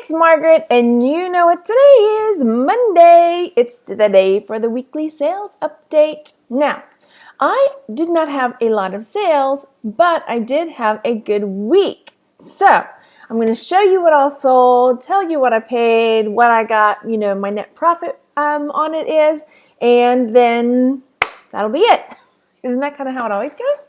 It's Margaret, and you know what today is, Monday. It's the day for the weekly sales update. Now, I did not have a lot of sales, but I did have a good week. So, I'm going to show you what I sold, tell you what I paid, what I got, my net profit on it is, and then that'll be it. Isn't that kind of how it always goes?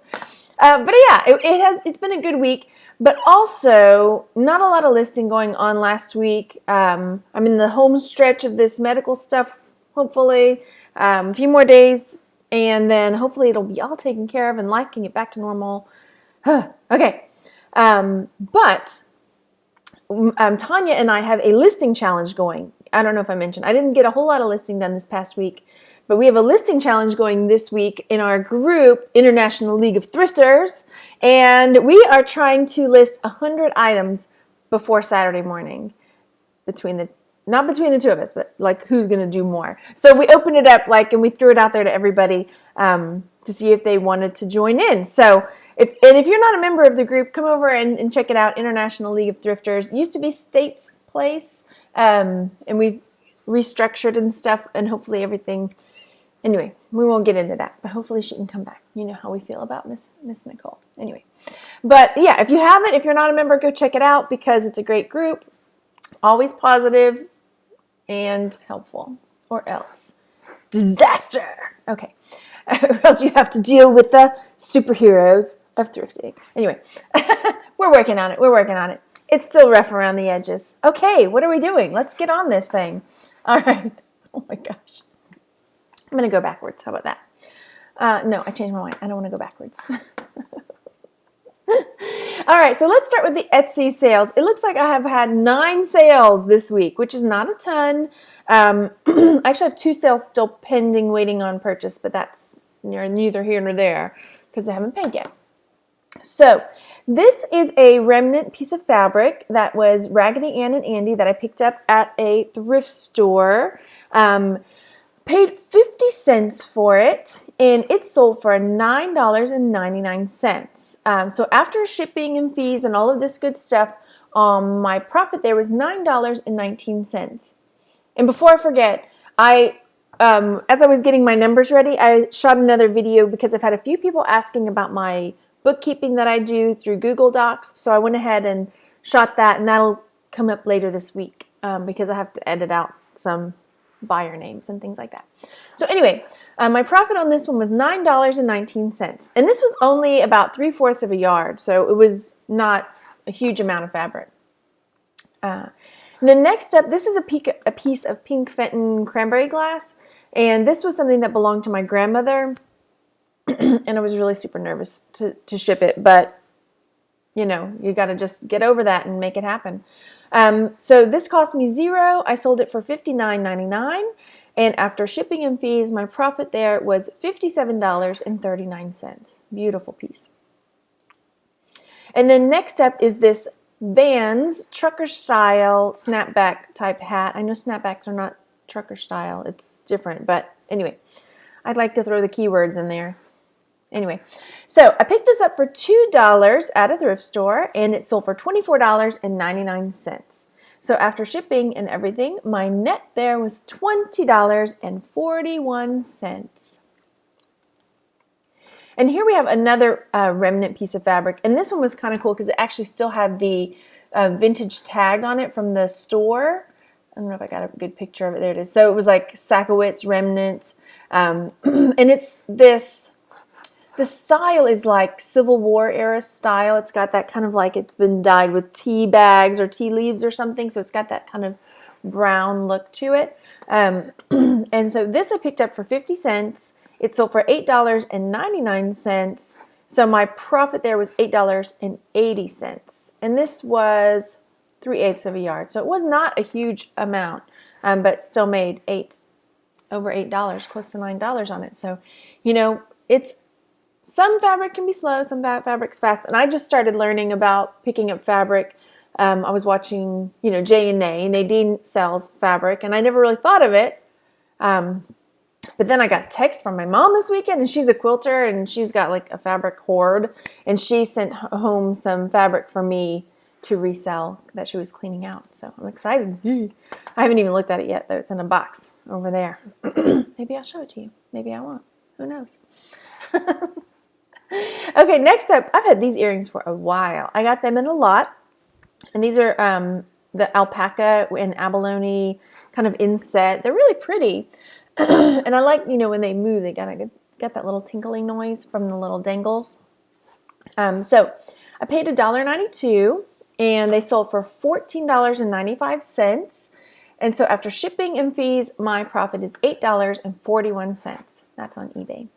But yeah, it's been a good week, but also not a lot of listing going on last week. I'm in the home stretch of this medical stuff, hopefully, a few more days, and then hopefully it'll be all taken care of and life can get back to normal. Okay, but Tanya and I have a listing challenge going. I don't know if I mentioned. I didn't get a whole lot of listing done this past week, but we have a listing challenge going this week in our group, International League of Thrifters, and we are trying to list 100 items before Saturday morning. Not between the two of us, but like who's going to do more. So we opened it up and we threw it out there to everybody to see if they wanted to join in. So if you're not a member of the group, come over and check it out, International League of Thrifters. It used to be State's Place, and we've restructured and stuff, and hopefully everything. Anyway, we won't get into that, but hopefully she can come back. You know how we feel about Miss Nicole. Anyway, but yeah, if you're not a member, go check it out because it's a great group, always positive and helpful, or else disaster. Okay, or else you have to deal with the superheroes of thrifting. Anyway, we're working on it. It's still rough around the edges. Okay, what are we doing? Let's get on this thing. All right. Oh my gosh. I'm going to go backwards. How about that? No, I changed my mind. I don't want to go backwards. All right, so let's start with the Etsy sales. It looks like I have had 9 sales this week, which is not a ton. I actually have 2 sales still pending, waiting on purchase, but that's neither here nor there because they haven't paid yet. So this is a remnant piece of fabric that was Raggedy Ann and Andy that I picked up at a thrift store. Paid 50 cents for it, and it sold for $9.99. So after shipping and fees and all of this good stuff, my profit there was $9.19. And before I forget, as I was getting my numbers ready, I shot another video because I've had a few people asking about my bookkeeping that I do through Google Docs. So I went ahead and shot that, and that'll come up later this week because I have to edit out some buyer names and things like that. So anyway, my profit on this one was $9.19. And this was only about 3/4 of a yard. So it was not a huge amount of fabric. The next up, this is a piece of pink Fenton cranberry glass. And this was something that belonged to my grandmother. And I was really super nervous to ship it. But, you got to just get over that and make it happen. So this cost me $0. I sold it for $59.99. And after shipping and fees, my profit there was $57.39. Beautiful piece. And then next up is this Vans trucker style snapback type hat. I know snapbacks are not trucker style. It's different. But anyway, I'd like to throw the keywords in there. Anyway, so I picked this up for $2 at a thrift store, and it sold for $24.99. So after shipping and everything, my net there was $20.41. And here we have another remnant piece of fabric, and this one was kind of cool because it actually still had the vintage tag on it from the store. I don't know if I got a good picture of it. There it is. So it was like Sakowitz remnant, and it's this. The style is like Civil War era style. It's got that kind of like it's been dyed with tea bags or tea leaves or something. So it's got that kind of brown look to it. And so this I picked up for 50 cents. It sold for $8.99. So my profit there was $8.80. And this was 3/8 of a yard. So it was not a huge amount, but still made over $8, close to $9 on it. So, it's some fabric can be slow, some fabric's fast. And I just started learning about picking up fabric. I was watching, J and Nadine sells fabric, and I never really thought of it. But then I got a text from my mom this weekend, and she's a quilter, and she's got like a fabric hoard, and she sent home some fabric for me to resell that she was cleaning out. So I'm excited. I haven't even looked at it yet, though. It's in a box over there. Maybe I'll show it to you. Maybe I won't. Who knows? Okay, next up, I've had these earrings for a while. I got them in a lot. And these are the alpaca and abalone kind of inset. They're really pretty. And I like, when they move, they got that little tinkling noise from the little dangles. So I paid $1.92 and they sold for $14.95. And so after shipping and fees, my profit is $8.41. That's on eBay.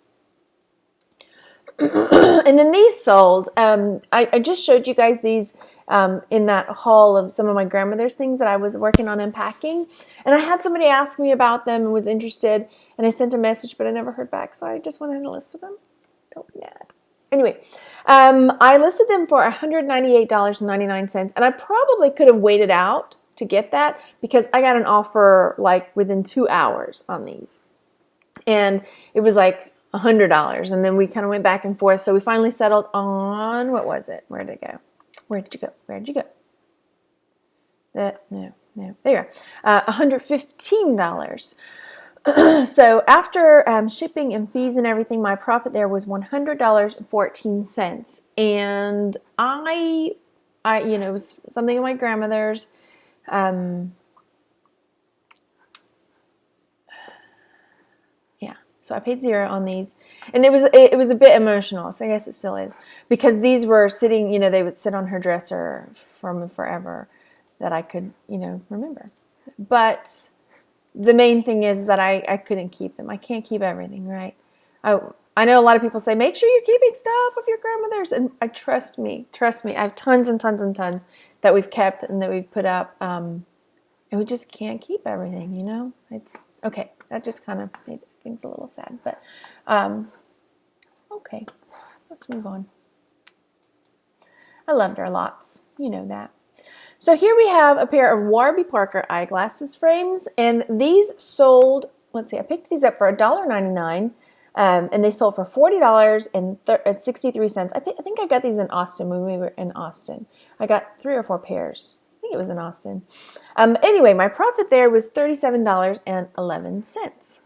And then these sold. I just showed you guys these in that haul of some of my grandmother's things that I was working on unpacking. And I had somebody ask me about them and was interested. And I sent a message, but I never heard back. So I just went ahead and listed them. Don't be mad. Anyway, I listed them for $198.99. And I probably could have waited out to get that because I got an offer like within 2 hours on these. And it was like $100. And then we kind of went back and forth. So we finally settled on, what was it? Where did it go? Where did you go? Where did you go? No. There you are. $115. So after shipping and fees and everything, my profit there was $100.14. And I it was something of my grandmother's. So I paid $0 on these, and it was a bit emotional. So I guess it still is, because these were sitting, they would sit on her dresser from forever, that I could, remember. But the main thing is that I couldn't keep them. I can't keep everything, right? I know a lot of people say, make sure you're keeping stuff of your grandmother's, and trust me. I have tons and tons and tons that we've kept and that we've put up, and we just can't keep everything, It's okay. That just kind of made things a little sad, but okay, let's move on. I loved her lots, that. So here we have a pair of Warby Parker eyeglasses frames, and these sold, let's see, I picked these up for $1.99, and they sold for $40.63. I think I got these in Austin when we were in Austin. I got 3 or 4 pairs. I think it was in Austin. Anyway, my profit there was $37.11.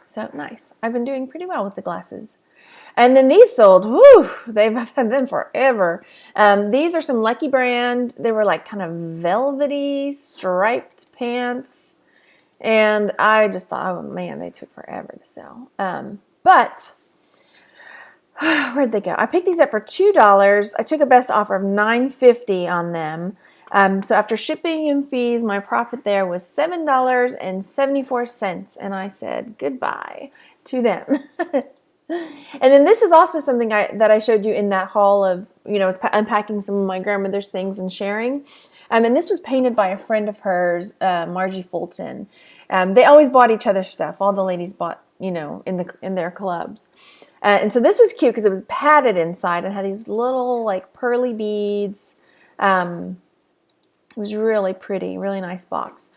So nice. I've been doing pretty well with the glasses. And then these sold. Whew, I've had them forever. These are some Lucky brand. They were like kind of velvety, striped pants. And I just thought, oh man, they took forever to sell. But where'd they go? I picked these up for $2. I took a best offer of $9.50 on them. So after shipping and fees, my profit there was $7.74, and I said goodbye to them. And then this is also something that I showed you in that haul of, I was unpacking some of my grandmother's things and sharing. And this was painted by a friend of hers, Margie Fulton. They always bought each other's stuff. All the ladies bought, in their clubs. And so this was cute because it was padded inside and had these little like pearly beads. It was really pretty, really nice box.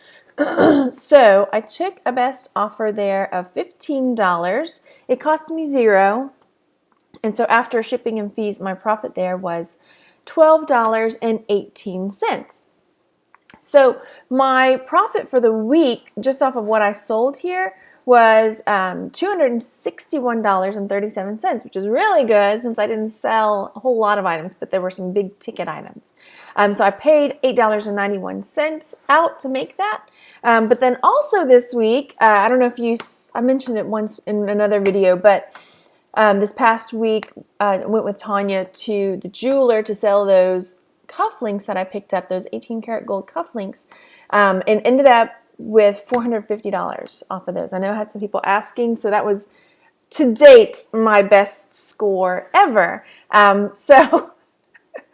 So I took a best offer there of $15. It cost me $0. And so after shipping and fees, my profit there was $12.18. So my profit for the week, just off of what I sold here, was $261.37, which is really good since I didn't sell a whole lot of items, but there were some big ticket items. So I paid $8.91 out to make that. But then also this week, I don't know if I mentioned it once in another video, but this past week, I went with Tanya to the jeweler to sell those cufflinks that I picked up, those 18 karat gold cufflinks, and ended up with $450 off of those. I know I had some people asking, so that was to date my best score ever. So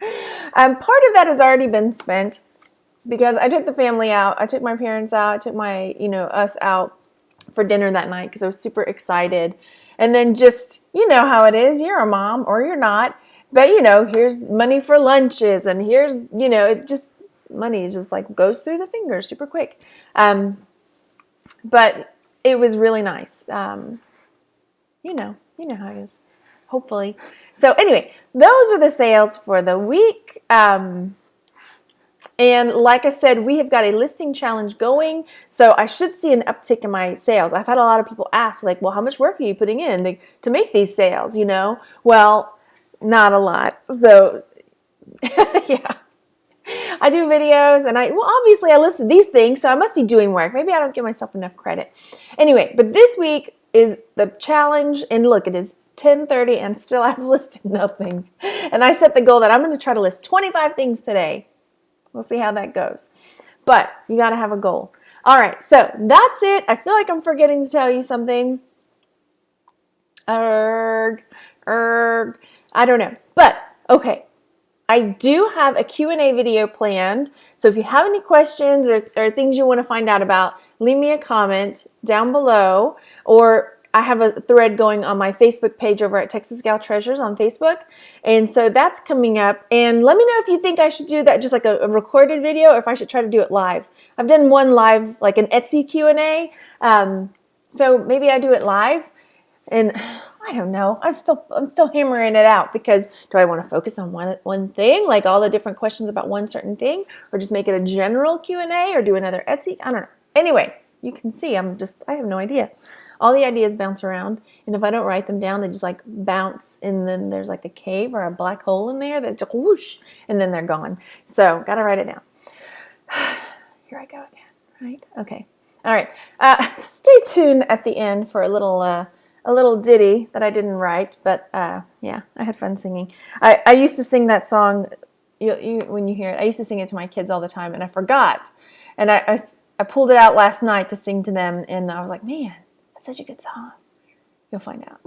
part of that has already been spent because I took the family out. I took my parents out. I took us out for dinner that night because I was super excited. And then just, how it is. You're a mom or you're not. But, here's money for lunches and here's, money just like goes through the fingers super quick. But it was really nice. You know how it is, hopefully. So anyway, those are the sales for the week. And like I said, we have got a listing challenge going, so I should see an uptick in my sales. I've had a lot of people ask, like, well, how much work are you putting in to make these sales, you know? Well, not a lot. So, yeah. I do videos, and obviously I list these things, so I must be doing work. Maybe I don't give myself enough credit. Anyway, but this week is the challenge, and look, it is 10:30, and still I've listed nothing. And I set the goal that I'm going to try to list 25 things today. We'll see how that goes. But you got to have a goal. All right, so that's it. I feel like I'm forgetting to tell you something. I don't know. But, okay. I do have a Q&A video planned. So if you have any questions or things you want to find out about, leave me a comment down below. Or I have a thread going on my Facebook page over at Texas Gal Treasures on Facebook. And so that's coming up. And let me know if you think I should do that just like a recorded video, or if I should try to do it live. I've done one live, like an Etsy Q&A. So maybe I do it live. And I don't know. I'm still hammering it out, because do I want to focus on one thing, like all the different questions about one certain thing, or just make it a general Q&A, or do another Etsy? I don't know. Anyway, you can see I have no idea. All the ideas bounce around, and if I don't write them down, they just like bounce, and then there's like a cave or a black hole in there that just whoosh, and then they're gone. So gotta write it down. Here I go again, right? Okay. All right. Stay tuned at the end for a little ditty that I didn't write, but yeah, I had fun singing. I used to sing that song, when you hear it, I used to sing it to my kids all the time, and I forgot. And I pulled it out last night to sing to them, and I was like, man, that's such a good song. You'll find out.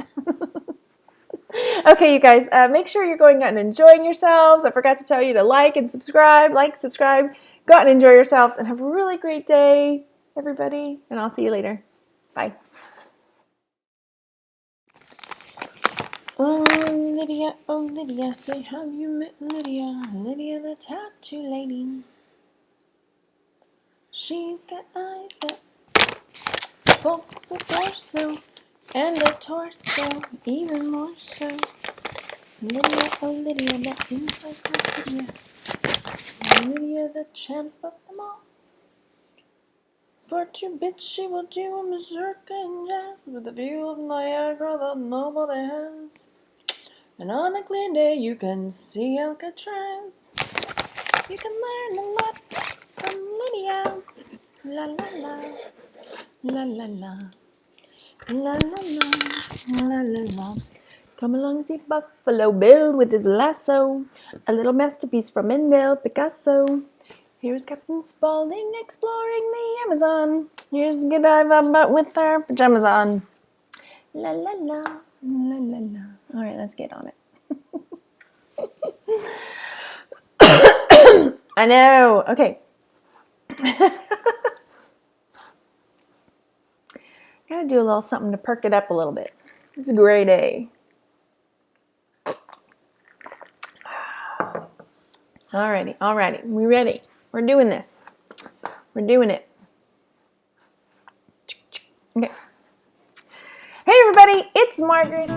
Okay, you guys, make sure you're going out and enjoying yourselves. I forgot to tell you to like and subscribe. Go out and enjoy yourselves, and have a really great day, everybody, and I'll see you later. Bye. Oh, Lydia, say, have you met Lydia? Lydia the tattoo lady. She's got eyes that focus a torso, and a torso even more so. Lydia, that encyclopedia. Lydia, the champ of them all. For 2 bits she will do a mazurka and jazz, with a view of Niagara that nobody has. And on a clear day you can see Alcatraz. You can learn a lot from Lydia. La la la, la la la, la la la, la la la. Come along, see Buffalo Bill with his lasso, a little masterpiece from Mendel Picasso. Here's Captain Spaulding exploring the Amazon. Here's Godiva with her pajamas on. La la la, la la la. All right, let's get on it. I know. Okay. Gotta do a little something to perk it up a little bit. It's grade A. Alrighty. We ready? We're doing this. We're doing it. Okay. Hey everybody, it's Margaret.